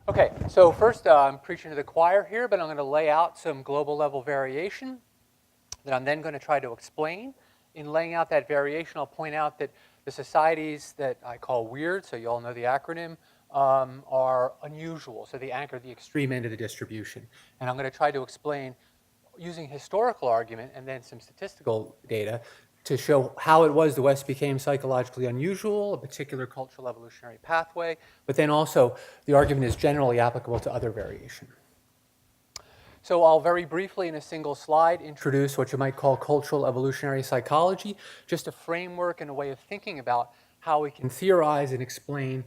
Okay, so first I'm preaching to the choir here, but I'm going to lay out some global level variation that I'm then going to try to explain. In laying out that variation, I'll point out that the societies that I call weird, so you all know the acronym, are unusual. So they anchor the extreme end of the distribution. And I'm going to try to explain using historical argument and then some statistical data to show how it was the West became psychologically unusual, a particular cultural evolutionary pathway, but then also the argument is generally applicable to other variation. So I'll very briefly in a single slide introduce what you might call cultural evolutionary psychology, just a framework and a way of thinking about how we can theorize and explain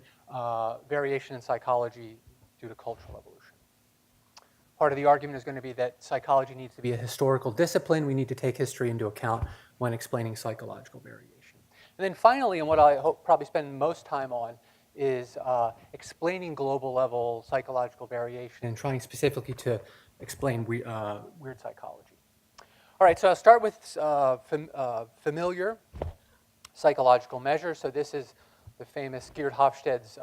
variation in psychology due to cultural evolution. Part of the argument is going to be that psychology needs to be a historical discipline. We need to take history into account when explaining psychological variation. And then finally, and what I hope probably spend most time on, is explaining global level psychological variation and trying specifically to explain weird psychology. All right, so I'll start with familiar psychological measures. So this is the famous Geert Hofstede's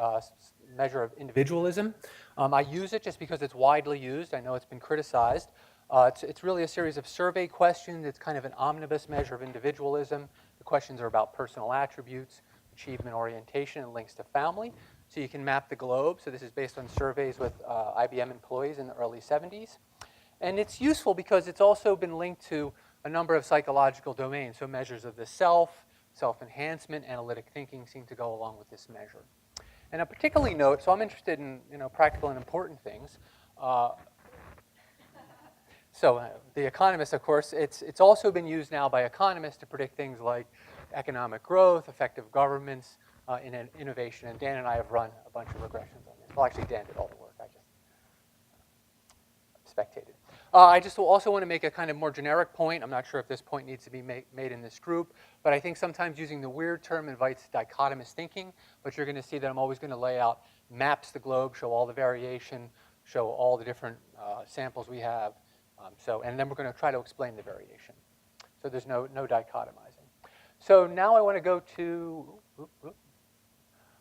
measure of individualism. I use it just because it's widely used. I know it's been criticized. It's really a series of survey questions. It's kind of an omnibus measure of individualism. The questions are about personal attributes, achievement orientation, and links to family. So you can map the globe. So this is based on surveys with IBM employees in the early 70s. And it's useful because it's also been linked to a number of psychological domains. So measures of the self, self-enhancement, analytic thinking seem to go along with this measure. And I particularly note, so I'm interested in practical and important things. The economists, of course, it's also been used now by economists to predict things like economic growth, effective governments, in innovation. And Dan and I have run a bunch of regressions on this. Well, actually, Dan did all the work. I just spectated. I just also want to make a kind of more generic point. I'm not sure if this point needs to be made in this group, but I think sometimes using the weird term invites dichotomous thinking, but you're going to see that I'm always going to lay out maps the globe, show all the variation, show all the different samples we have, and then we're going to try to explain the variation. So there's no dichotomizing. So now I want to go to,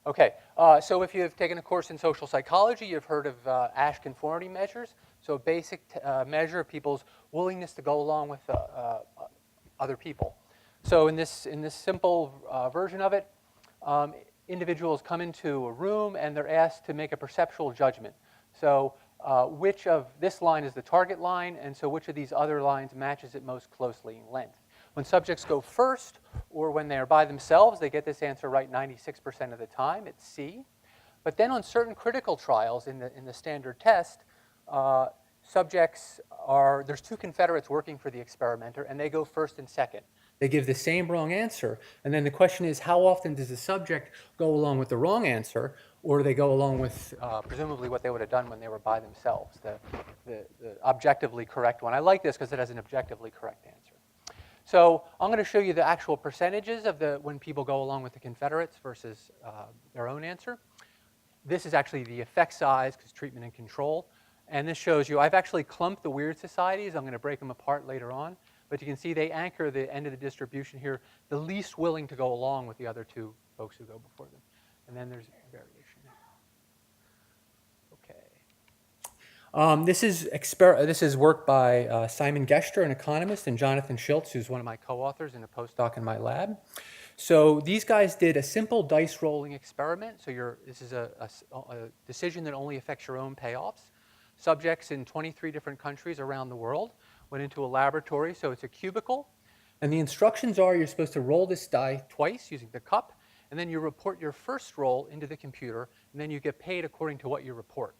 okay, so if you've taken a course in social psychology, you've heard of Asch conformity measures. So a basic measure of people's willingness to go along with other people. So in this simple version of it, individuals come into a room and they're asked to make a perceptual judgment. So which of this line is the target line, and so which of these other lines matches it most closely in length. When subjects go first or when they are by themselves, they get this answer right 96% of the time. It's C. But then on certain critical trials in the standard test, subjects there's two confederates working for the experimenter, and they go first and second. They give the same wrong answer, and then the question is, how often does the subject go along with the wrong answer, or do they go along with presumably what they would have done when they were by themselves, the objectively correct one. I like this because it has an objectively correct answer. So I'm going to show you the actual percentages of when people go along with the confederates versus their own answer. This is actually the effect size, because treatment and control. And this shows you, I've actually clumped the weird societies. I'm going to break them apart later on. But you can see they anchor the end of the distribution here, the least willing to go along with the other two folks who go before them. And then there's variation. Okay. This is work by Simon Gester, an economist, and Jonathan Schiltz, who's one of my co-authors and a postdoc in my lab. So these guys did a simple dice rolling experiment. So this is a decision that only affects your own payoffs. Subjects in 23 different countries around the world went into a laboratory. So it's a cubicle. And the instructions are you're supposed to roll this die twice using the cup. And then you report your first roll into the computer. And then you get paid according to what you report.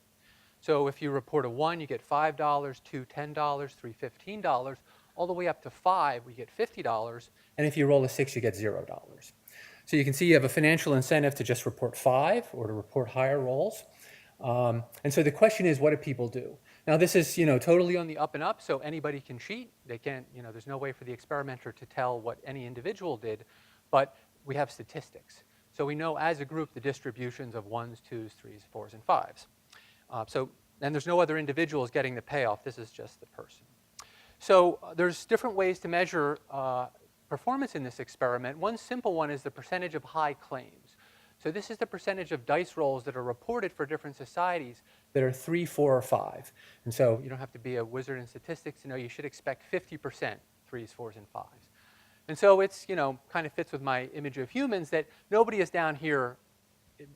So if you report a 1, you get $5, 2, $10, 3, $15. All the way up to 5, we get $50. And if you roll a 6, you get $0. So you can see you have a financial incentive to just report 5 or to report higher rolls. And so the question is, what do people do? Now this is, totally on the up and up, so anybody can cheat. They can't, there's no way for the experimenter to tell what any individual did, but we have statistics. So we know as a group the distributions of 1s, 2s, 3s, 4s, and 5s. And there's no other individuals getting the payoff. This is just the person. So there's different ways to measure performance in this experiment. One simple one is the percentage of high claims. So this is the percentage of dice rolls that are reported for different societies that are 3, 4, or 5. And so you don't have to be a wizard in statistics to know you should expect 50% 3s, 4s, and 5s. And so it's, kind of fits with my image of humans that nobody is down here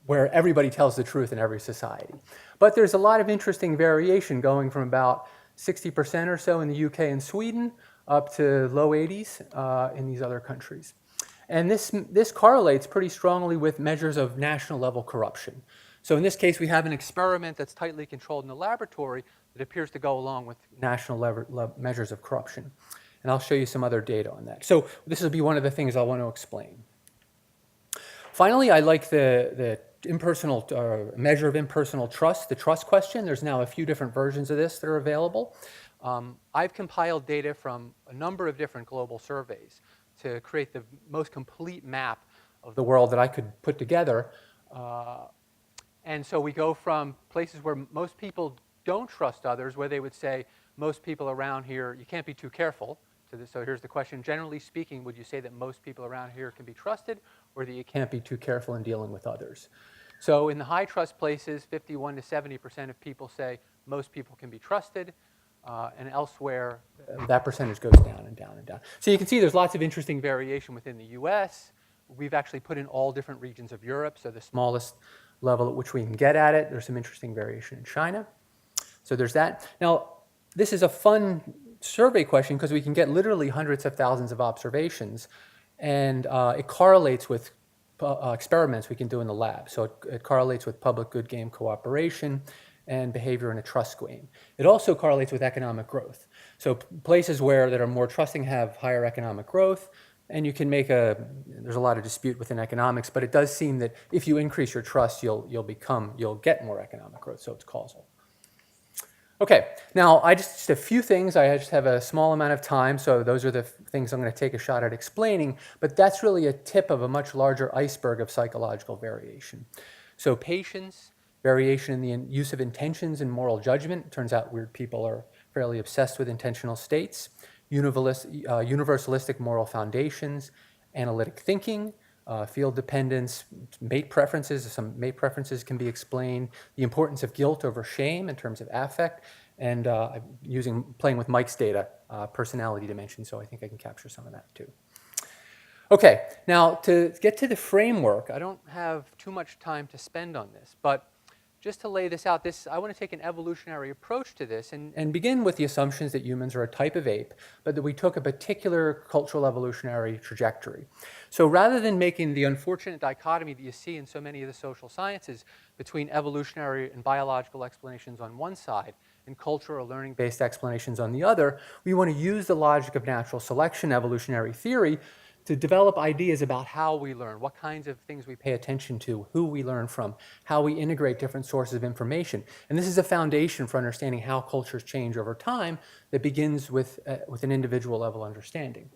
where everybody tells the truth in every society. But there's a lot of interesting variation going from about 60% or so in the UK and Sweden up to low 80s in these other countries. And this correlates pretty strongly with measures of national level corruption. So in this case, we have an experiment that's tightly controlled in the laboratory that appears to go along with national measures of corruption. And I'll show you some other data on that. So this will be one of the things I want to explain. Finally, I like the impersonal measure of impersonal trust, the trust question. There's now a few different versions of this that are available. I've compiled data from a number of different global surveys to create the most complete map of the world that I could put together. And so we go from places where most people don't trust others, where they would say, most people around here, you can't be too careful. So here's the question, generally speaking, would you say that most people around here can be trusted, or that you can't be too careful in dealing with others? So in the high trust places, 51 to 70% of people say most people can be trusted, and elsewhere, that percentage goes down and down and down. So you can see there's lots of interesting variation within the US. We've actually put in all different regions of Europe, so the smallest level at which we can get at it. There's some interesting variation in China. So there's that. Now, this is a fun survey question because we can get literally hundreds of thousands of observations, and it correlates with experiments we can do in the lab. So it correlates with public good game cooperation and behavior in a trust game. It also correlates with economic growth. So places that are more trusting have higher economic growth, and you can make there's a lot of dispute within economics, but it does seem that if you increase your trust, you'll get more economic growth, so it's causal. Okay, now just a few things. I just have a small amount of time, so those are the things I'm going to take a shot at explaining, but that's really a tip of a much larger iceberg of psychological variation. So patience, variation in the use of intentions and moral judgment. It turns out weird people are fairly obsessed with intentional states. Universalistic moral foundations, analytic thinking, field dependence, mate preferences. Some mate preferences can be explained. The importance of guilt over shame in terms of affect, and playing with Mike's data, personality dimension, so I think I can capture some of that too. Okay, now to get to the framework, I don't have too much time to spend on this, but just to lay this out, I want to take an evolutionary approach to this and begin with the assumptions that humans are a type of ape, but that we took a particular cultural evolutionary trajectory. So rather than making the unfortunate dichotomy that you see in so many of the social sciences between evolutionary and biological explanations on one side and cultural or learning-based explanations on the other, we want to use the logic of natural selection, evolutionary theory, to develop ideas about how we learn, what kinds of things we pay attention to, who we learn from, how we integrate different sources of information. And this is a foundation for understanding how cultures change over time that begins with an individual level understanding.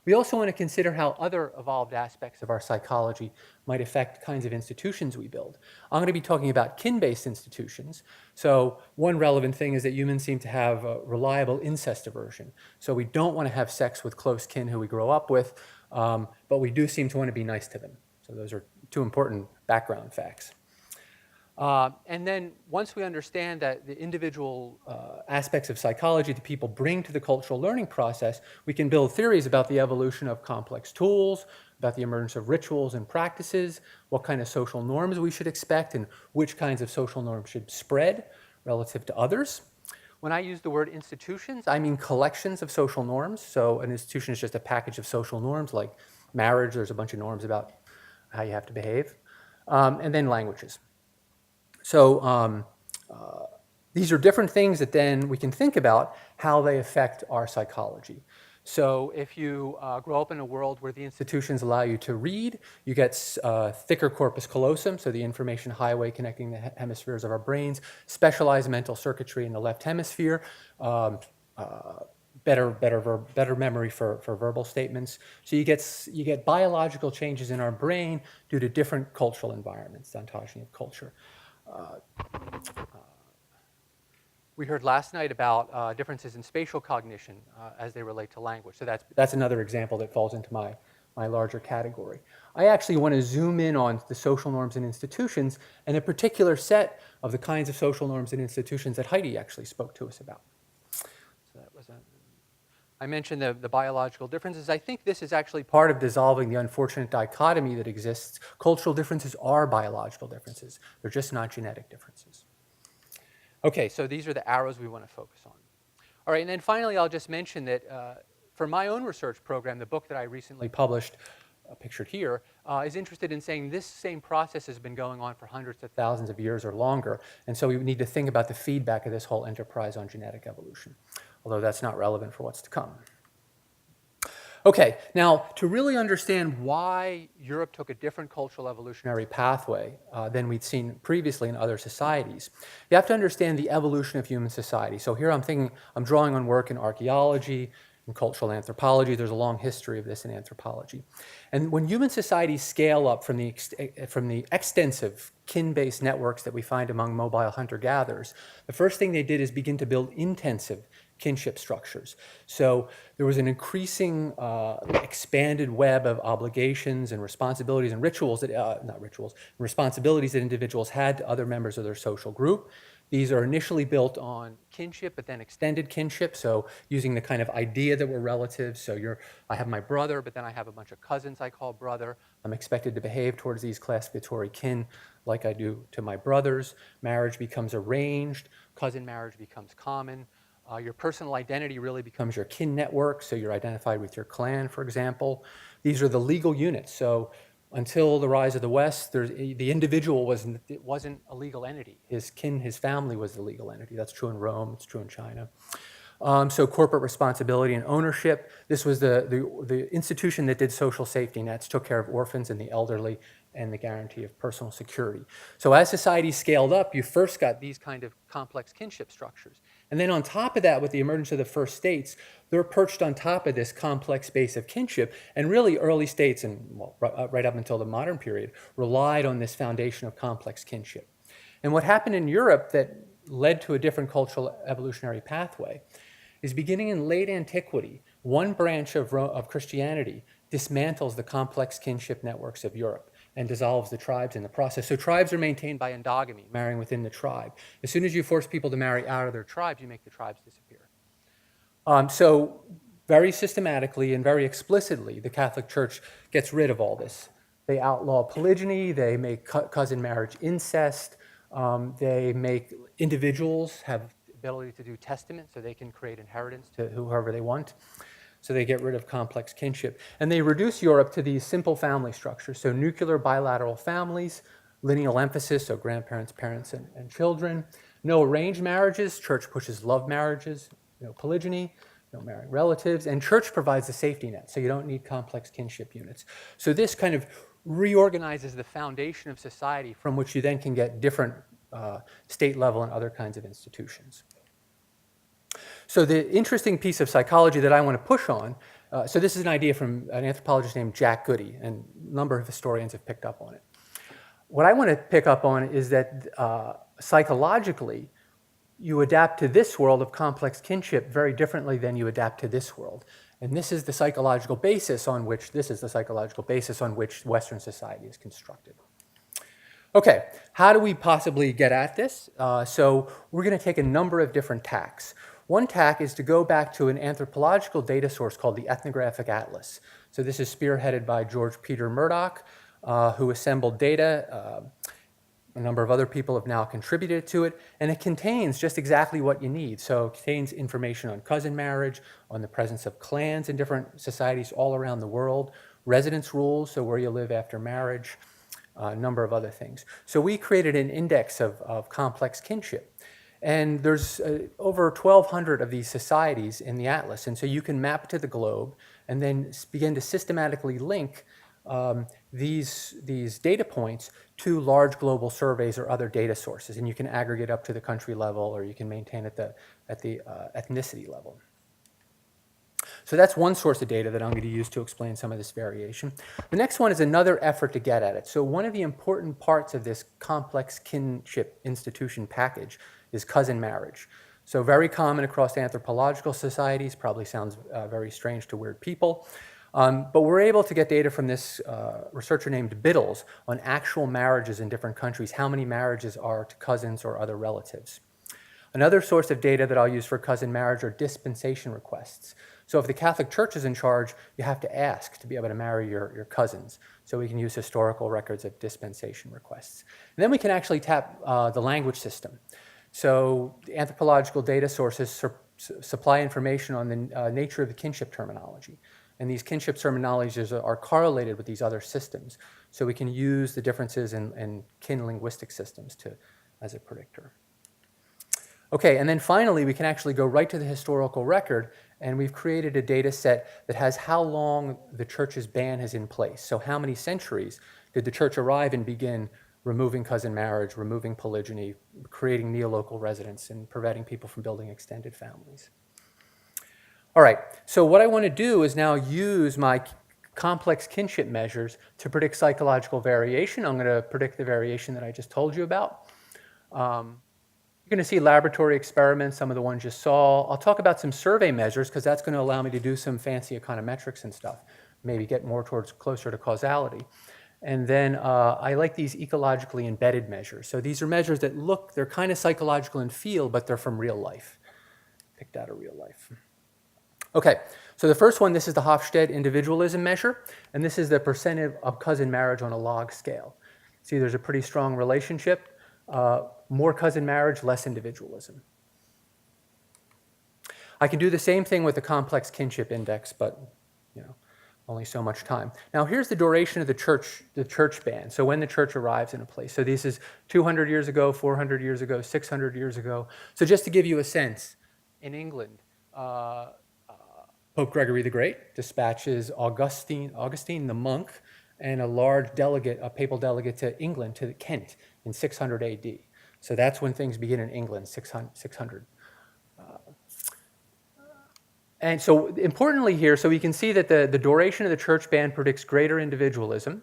We also want to consider how other evolved aspects of our psychology might affect kinds of institutions we build. I'm going to be talking about kin-based institutions. So one relevant thing is that humans seem to have a reliable incest aversion. So we don't want to have sex with close kin who we grow up with, but we do seem to want to be nice to them. So those are two important background facts. And then once we understand that the individual aspects of psychology that people bring to the cultural learning process, we can build theories about the evolution of complex tools, about the emergence of rituals and practices, what kind of social norms we should expect, and which kinds of social norms should spread relative to others. When I use the word institutions, I mean collections of social norms. So an institution is just a package of social norms, like marriage. There's a bunch of norms about how you have to behave. And then languages. So these are different things that then we can think about how they affect our psychology. So if you grow up in a world where the institutions allow you to read, you get thicker corpus callosum, so the information highway connecting the hemispheres of our brains, specialized mental circuitry in the left hemisphere, better memory for verbal statements. So you get biological changes in our brain due to different cultural environments, the ontology of culture. We heard last night about differences in spatial cognition as they relate to language. So that's another example that falls into my my larger category. I actually want to zoom in on the social norms and institutions and a particular set of the kinds of social norms and institutions that Heidi actually spoke to us about. So that was I mentioned the biological differences. I think this is actually part of dissolving the unfortunate dichotomy that exists. Cultural differences are biological differences. They're just not genetic differences. Okay, so these are the arrows we want to focus on. All right, and then finally, I'll just mention that for my own research program, the book that I recently published, pictured here, is interested in saying this same process has been going on for hundreds of thousands of years or longer, and so we need to think about the feedback of this whole enterprise on genetic evolution, although that's not relevant for what's to come. Okay, now to really understand why Europe took a different cultural evolutionary pathway than we'd seen previously in other societies, you have to understand the evolution of human society. So here I'm drawing on work in archaeology, in cultural anthropology. There's a long history of this in anthropology. And when human societies scale up from the extensive kin-based networks that we find among mobile hunter-gatherers, the first thing they did is begin to build intensive kinship structures. So there was an increasing expanded web of obligations and responsibilities and rituals responsibilities that individuals had to other members of their social group. These are initially built on kinship, but then extended kinship, so using the kind of idea that we're relatives. So I have my brother, but then I have a bunch of cousins I call brother. I'm expected to behave towards these classificatory kin like I do to my brothers. Marriage becomes arranged. Cousin marriage becomes common. Your personal identity really becomes your kin network, so you're identified with your clan, for example. These are the legal units. So until the rise of the West, the individual wasn't a legal entity. His kin, his family was the legal entity. That's true in Rome. It's true in China. So corporate responsibility and ownership. This was the institution that did social safety nets, took care of orphans and the elderly, and the guarantee of personal security. So as society scaled up, you first got these kind of complex kinship structures. And then on top of that, with the emergence of the first states, they're perched on top of this complex base of kinship. And really early states, and right up until the modern period, relied on this foundation of complex kinship. And what happened in Europe that led to a different cultural evolutionary pathway is beginning in late antiquity, one branch of Christianity dismantles the complex kinship networks of Europe and dissolves the tribes in the process. So tribes are maintained by endogamy, marrying within the tribe. As soon as you force people to marry out of their tribes, you make the tribes disappear. So very systematically and very explicitly, the Catholic Church gets rid of all this. They outlaw polygyny, they make cousin marriage incest, they make individuals have the ability to do testament so they can create inheritance to whoever they want. So they get rid of complex kinship. And they reduce Europe to these simple family structures. So nuclear bilateral families, lineal emphasis, so grandparents, parents, and children. No arranged marriages. Church pushes love marriages. No polygyny, no marrying relatives. And church provides the safety net, so you don't need complex kinship units. So this kind of reorganizes the foundation of society from which you then can get different state level and other kinds of institutions. So the interesting piece of psychology that I want to push on, so this is an idea from an anthropologist named Jack Goody, and a number of historians have picked up on it. What I want to pick up on is that psychologically, you adapt to this world of complex kinship very differently than you adapt to this world. And this is the psychological basis on which Western society is constructed. Okay, how do we possibly get at this? So we're going to take a number of different tacks. One tack is to go back to an anthropological data source called the Ethnographic Atlas. So this is spearheaded by George Peter Murdoch, who assembled data. A number of other people have now contributed to it, and it contains just exactly what you need. So it contains information on cousin marriage, on the presence of clans in different societies all around the world, residence rules, so where you live after marriage, a number of other things. So we created an index of complex kinship. And there's over 1,200 of these societies in the atlas. And so you can map to the globe and then begin to systematically link these data points to large global surveys or other data sources. And you can aggregate up to the country level, or you can maintain at the ethnicity level. So that's one source of data that I'm going to use to explain some of this variation. The next one is another effort to get at it. So one of the important parts of this complex kinship institution package is cousin marriage. So very common across anthropological societies, probably sounds very strange to weird people. But we're able to get data from this researcher named Biddles on actual marriages in different countries, how many marriages are to cousins or other relatives. Another source of data that I'll use for cousin marriage are dispensation requests. So if the Catholic Church is in charge, you have to ask to be able to marry your cousins. So we can use historical records of dispensation requests. And then we can actually tap the language system. So the anthropological data sources supply information on the nature of the kinship terminology. And these kinship terminologies are correlated with these other systems. So we can use the differences in kin linguistic systems as a predictor. Okay, and then finally, we can actually go right to the historical record, and we've created a data set that has how long the church's ban is in place. So how many centuries did the church arrive and begin removing cousin marriage, removing polygyny, creating neolocal residence, and preventing people from building extended families? All right, so what I want to do is now use my complex kinship measures to predict psychological variation. I'm going to predict the variation that I just told you about. You're going to see laboratory experiments, some of the ones you saw. I'll talk about some survey measures because that's going to allow me to do some fancy econometrics and stuff, maybe get more closer to causality. And then I like these ecologically embedded measures. So these are measures that they're kind of psychological in feel, but they're from real life, picked out of real life. Okay, so the first one, this is the Hofstede individualism measure, and this is the percent of cousin marriage on a log scale. See, there's a pretty strong relationship. More cousin marriage, less individualism. I can do the same thing with the complex kinship index, but only so much time. Now here's the duration of the church ban. So when the church arrives in a place. So this is 200 years ago, 400 years ago, 600 years ago. So just to give you a sense, in England, Pope Gregory the Great dispatches Augustine the monk and a large delegate, a papal delegate to England, to Kent in 600 AD. So that's when things begin in England, 600. And so importantly here, so we can see that the duration of the church ban predicts greater individualism.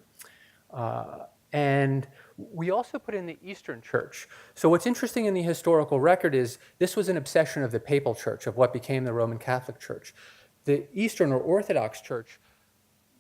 And we also put in the Eastern Church. So what's interesting in the historical record is this was an obsession of the papal church, of what became the Roman Catholic Church. The Eastern or Orthodox Church,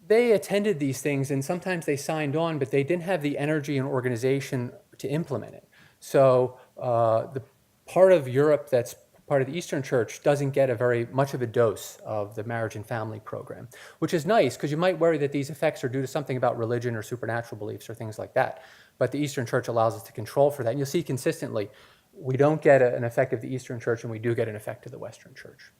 they attended these things and sometimes they signed on, but they didn't have the energy and organization to implement it. So the part of Europe that's part of the Eastern Church doesn't get very much of a dose of the marriage and family program, which is nice because you might worry that these effects are due to something about religion or supernatural beliefs or things like that. But the Eastern Church allows us to control for that. And you'll see consistently, we don't get an effect of the Eastern Church and we do get an effect of the Western Church.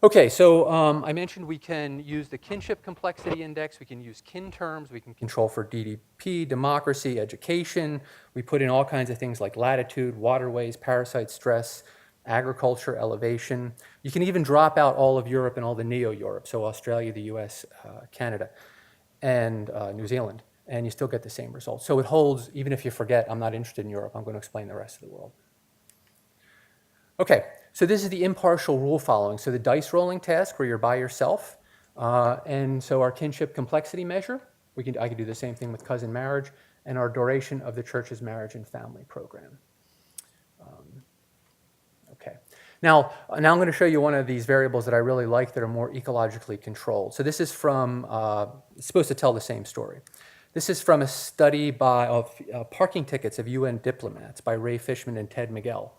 Okay, so I mentioned we can use the kinship complexity index, we can use kin terms, we can control for DDP, democracy, education. We put in all kinds of things like latitude, waterways, parasite stress, agriculture, elevation. You can even drop out all of Europe and all the neo-Europe, so Australia, the US, Canada, and New Zealand, and you still get the same results. So it holds, even if you forget, I'm not interested in Europe, I'm going to explain the rest of the world. Okay, so this is the impartial rule following. So the dice rolling task where you're by yourself. And so our kinship complexity measure, I could do the same thing with cousin marriage, and our duration of the church's marriage and family program. Okay, now I'm going to show you one of these variables that I really like that are more ecologically controlled. So this is from, it's supposed to tell the same story. This is from a study of parking tickets of UN diplomats by Ray Fishman and Ted Miguel.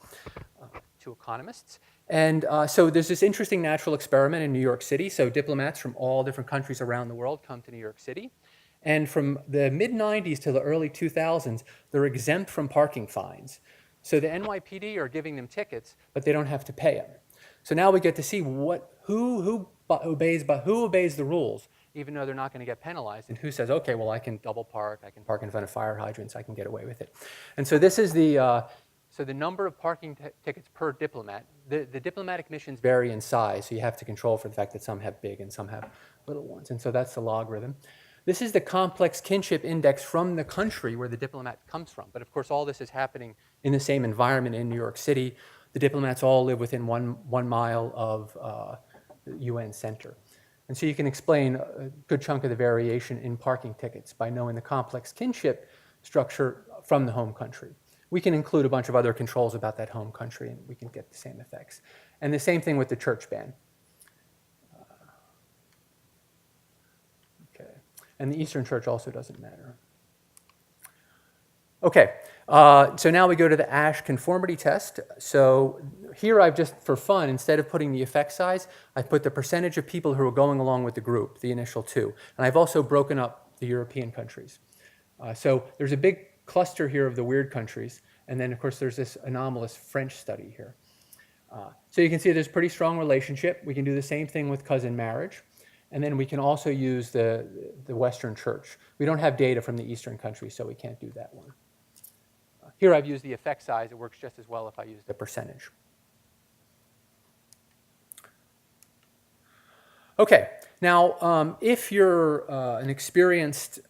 Two economists. And so there's this interesting natural experiment in New York City. So diplomats from all different countries around the world come to New York City. And from the mid-90s to the early 2000s, they're exempt from parking fines. So the NYPD are giving them tickets, but they don't have to pay them. So now we get to see who obeys the rules, even though they're not going to get penalized, and who says, okay, well, I can double park, I can park in front of fire hydrants, I can get away with it. And so this is the number of parking tickets per diplomat. The diplomatic missions vary in size, so you have to control for the fact that some have big and some have little ones. And so that's the logarithm. This is the complex kinship index from the country where the diplomat comes from. But of course, all this is happening in the same environment in New York City. The diplomats all live within one mile of the UN center. And so you can explain a good chunk of the variation in parking tickets by knowing the complex kinship structure from the home country. We can include a bunch of other controls about that home country, and we can get the same effects. And the same thing with the church ban. And the Eastern Church also doesn't matter. Okay, so now we go to the Ash conformity test. So here I've just, for fun, instead of putting the effect size, I put the percentage of people who are going along with the group, the initial two. And I've also broken up the European countries. So there's a big cluster here of the weird countries. And then, of course, there's this anomalous French study here. So you can see there's a pretty strong relationship. We can do the same thing with cousin marriage. And then we can also use the Western Church. We don't have data from the Eastern countries, so we can't do that one. Here I've used the effect size. It works just as well if I use the percentage. Okay, now if you're an experienced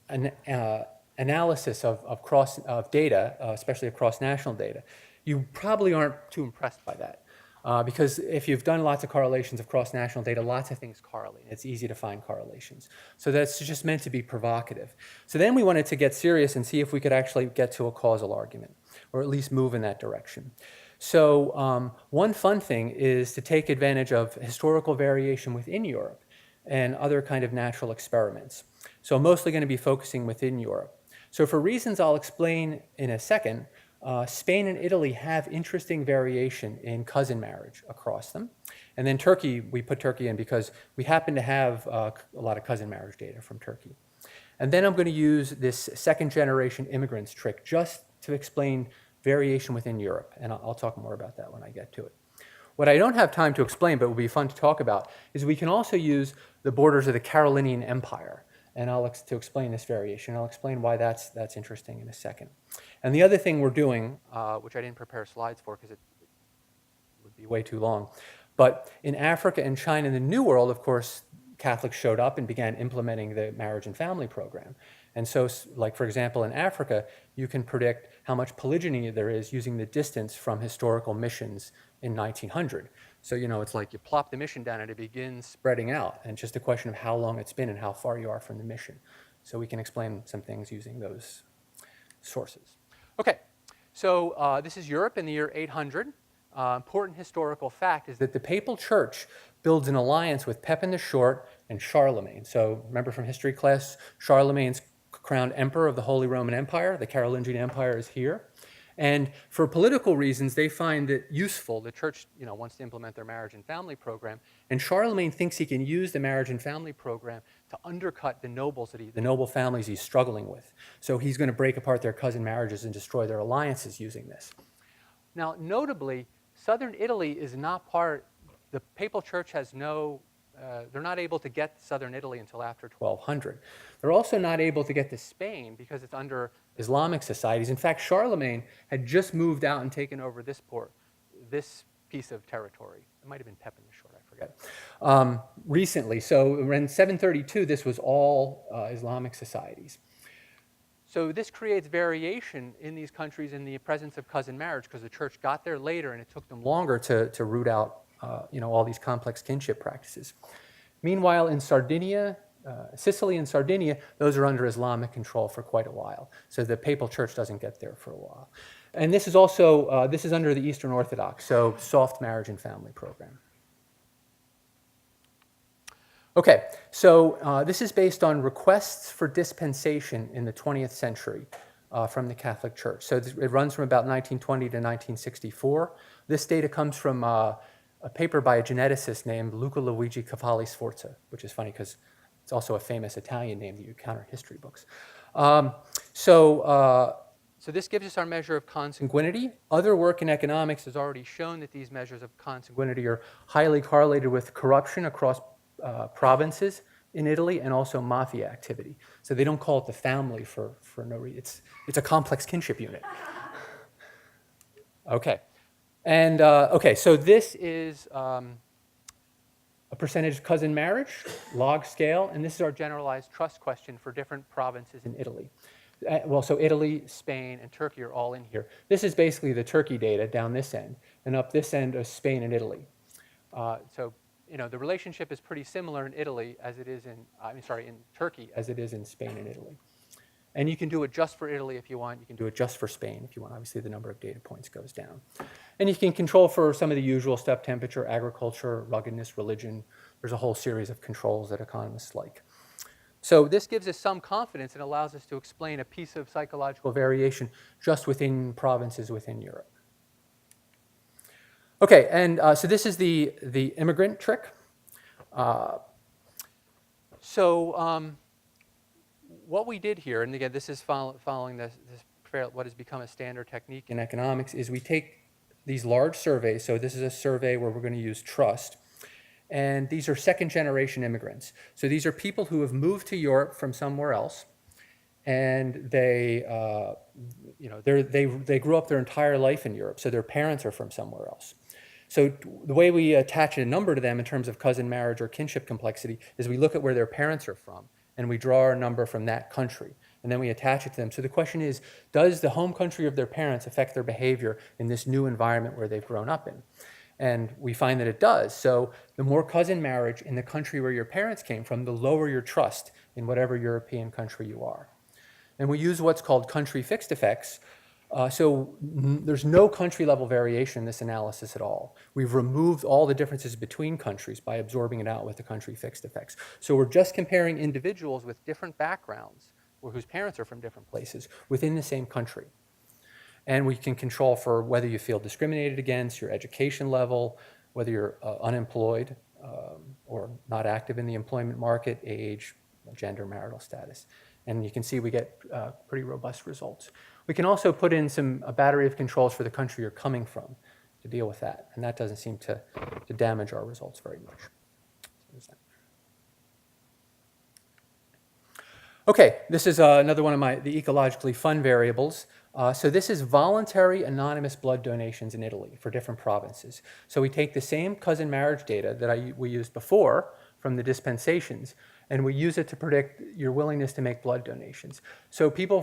analysis of data, especially of cross-national data, you probably aren't too impressed by that. Because if you've done lots of correlations of cross-national data, lots of things correlate. It's easy to find correlations. So that's just meant to be provocative. So then we wanted to get serious and see if we could actually get to a causal argument, or at least move in that direction. So one fun thing is to take advantage of historical variation within Europe and other kind of natural experiments. So I'm mostly going to be focusing within Europe. So for reasons I'll explain in a second, Spain and Italy have interesting variation in cousin marriage across them. And then Turkey, we put Turkey in because we happen to have a lot of cousin marriage data from Turkey. And then I'm going to use this second generation immigrants trick just to explain variation within Europe. And I'll talk more about that when I get to it. What I don't have time to explain, but would be fun to talk about, is we can also use the borders of the Carolingian Empire. And to explain this variation. I'll explain why that's interesting in a second. And the other thing we're doing, which I didn't prepare slides for because it would be way too long, but in Africa and China in the New World, of course, Catholics showed up and began implementing the marriage and family program. And so, like for example, in Africa, you can predict how much polygyny there is using the distance from historical missions in 1900. So, it's like you plop the mission down and it begins spreading out. And it's just a question of how long it's been and how far you are from the mission. So we can explain some things using those sources. Okay, so this is Europe in the year 800. Important historical fact is that the Papal Church builds an alliance with Pepin the Short and Charlemagne. So remember from history class, Charlemagne's crowned emperor of the Holy Roman Empire. The Carolingian Empire is here. And for political reasons, they find it useful. The church, wants to implement their marriage and family program. And Charlemagne thinks he can use the marriage and family program to undercut the nobles, the noble families he's struggling with. So he's going to break apart their cousin marriages and destroy their alliances using this. Now, notably, southern Italy is not part, the Papal Church has they're not able to get southern Italy until after 1200. They're also not able to get to Spain because it's under Islamic societies. In fact, Charlemagne had just moved out and taken over this piece of territory. It might have been Pepin the Short, I forget, recently. So in 732, this was all Islamic societies. So this creates variation in these countries in the presence of cousin marriage because the church got there later and it took them longer to root out all these complex kinship practices. Meanwhile, in Sardinia, Sicily and Sardinia, those are under Islamic control for quite a while. So the Papal Church doesn't get there for a while. And this is also, this is under the Eastern Orthodox, so soft marriage and family program. Okay, so this is based on requests for dispensation in the 20th century from the Catholic Church. So it runs from about 1920 to 1964. This data comes from a paper by a geneticist named Luca Luigi Cavalli Sforza, which is funny because it's also a famous Italian name that you encounter in history books. So this gives us our measure of consanguinity. Other work in economics has already shown that these measures of consanguinity are highly correlated with corruption across provinces in Italy and also mafia activity. So they don't call it the family for no reason. It's a complex kinship unit. Okay. And so this is a percentage cousin marriage, log scale, and this is our generalized trust question for different provinces in Italy. So Italy, Spain, and Turkey are all in here. This is basically the Turkey data down this end, and up this end is Spain and Italy. So the relationship is pretty similar in Italy as it is in Turkey as it is in Spain and Italy. And you can do it just for Italy if you want. You can do it just for Spain if you want. Obviously, the number of data points goes down. And you can control for some of the usual stuff: temperature, agriculture, ruggedness, religion. There's a whole series of controls that economists like. So this gives us some confidence and allows us to explain a piece of psychological variation just within provinces within Europe. Okay, and so this is the immigrant trick. What we did here, and again, this is following what has become a standard technique in economics, is we take these large surveys. So this is a survey where we're going to use trust. And these are second-generation immigrants. So these are people who have moved to Europe from somewhere else, and they grew up their entire life in Europe. So their parents are from somewhere else. So the way we attach a number to them in terms of cousin marriage or kinship complexity is we look at where their parents are from, and we draw a number from that country, and then we attach it to them. So the question is, does the home country of their parents affect their behavior in this new environment where they've grown up in? And we find that it does. So the more cousin marriage in the country where your parents came from, the lower your trust in whatever European country you are. And we use what's called country fixed effects. There's no country level variation in this analysis at all. We've removed all the differences between countries by absorbing it out with the country fixed effects. So we're just comparing individuals with different backgrounds or whose parents are from different places within the same country. And we can control for whether you feel discriminated against, your education level, whether you're unemployed or not active in the employment market, age, gender, marital status. And you can see we get pretty robust results. We can also put in a battery of controls for the country you're coming from to deal with that. And that doesn't seem to damage our results very much. Okay, this is another one of the ecologically fun variables. So this is voluntary anonymous blood donations in Italy for different provinces. So we take the same cousin marriage data that we used before from the dispensations, and we use it to predict your willingness to make blood donations. So people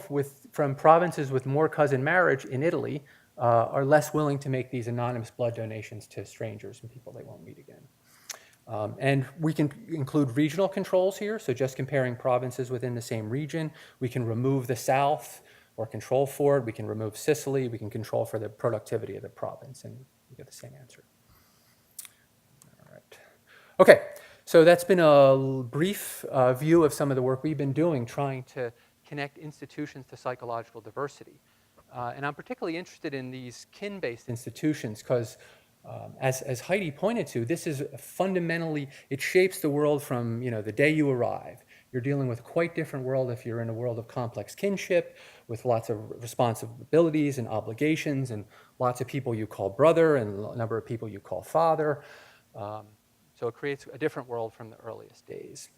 from provinces with more cousin marriage in Italy are less willing to make these anonymous blood donations to strangers and people they won't meet again. And we can include regional controls here, so just comparing provinces within the same region. We can remove the South or control for it. We can remove Sicily. We can control for the productivity of the province, and we get the same answer. All right. Okay, so that's been a brief view of some of the work we've been doing trying to connect institutions to psychological diversity. And I'm particularly interested in these kin-based institutions because as Heidi pointed to, this is fundamentally, it shapes the world from the day you arrive. You're dealing with a quite different world if you're in a world of complex kinship with lots of responsibilities and obligations and lots of people you call brother and a number of people you call father. So it creates a different world from the earliest days.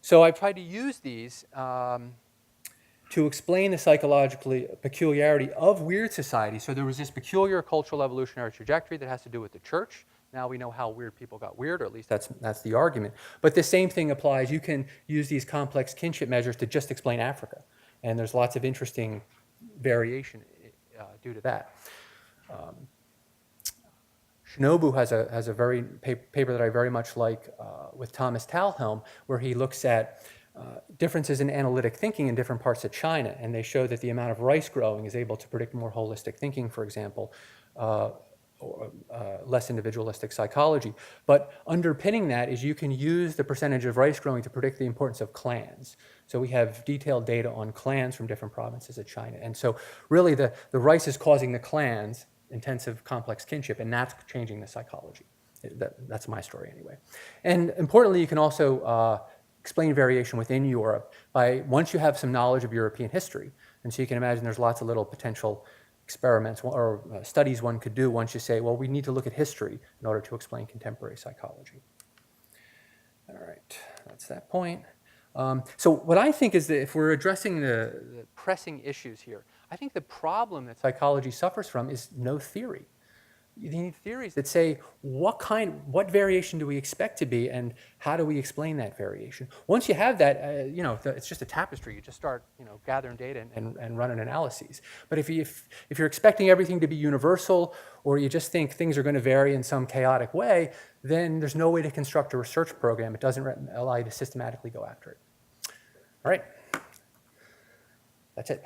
So I've tried to use these to explain the psychological peculiarity of weird societies. So there was this peculiar cultural evolutionary trajectory that has to do with the church. Now we know how weird people got weird, or at least that's the argument. But the same thing applies. You can use these complex kinship measures to just explain Africa. And there's lots of interesting variation due to that. Shinobu has a very paper that I very much like with Thomas Talhelm, where he looks at differences in analytic thinking in different parts of China, and they show that the amount of rice growing is able to predict more holistic thinking, for example, or less individualistic psychology. But underpinning that is you can use the percentage of rice growing to predict the importance of clans. So we have detailed data on clans from different provinces of China. And so really the rice is causing the clans intensive complex kinship, and that's changing the psychology. That's my story anyway. And importantly, you can also explain variation within Europe once you have some knowledge of European history. And so you can imagine there's lots of little potential experiments or studies one could do once you say, well, we need to look at history in order to explain contemporary psychology. All right, that's that point. So what I think is that if we're addressing the pressing issues here, I think the problem that psychology suffers from is no theory. You need theories that say what variation do we expect to be, and how do we explain that variation? Once you have that, it's just a tapestry. You just start, gathering data and running analyses. But if you're expecting everything to be universal, or you just think things are going to vary in some chaotic way, then there's no way to construct a research program. It doesn't allow you to systematically go after it. All right, that's it.